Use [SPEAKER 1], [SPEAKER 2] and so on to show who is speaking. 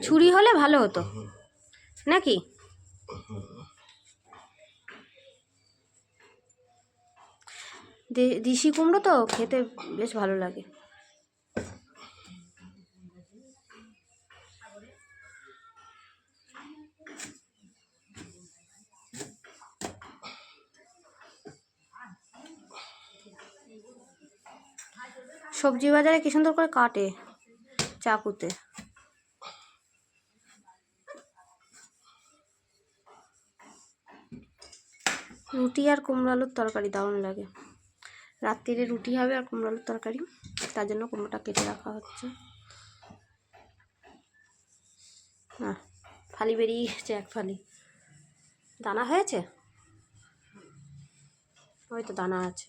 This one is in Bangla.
[SPEAKER 1] ছুরি হলে ভালো হতো নাকি? দেশি কুমড়ো তো খেতে বেশ ভালো লাগে। সবজি বাজারে কি সুন্দর করে কাটে চাকুতে। রুটি আর কুমড়ো আলুর তরকারি দারুণ লাগে। রাত্রিরে রুটি হবে আর কুমড়ো আলুর তরকারি, তার জন্য কুমড়োটা কেটে রাখা হচ্ছে। হ্যাঁ, ফালি বেরিয়ে গেছে, এক ফালি দানা হয়েছে, হয়তো দানা আছে।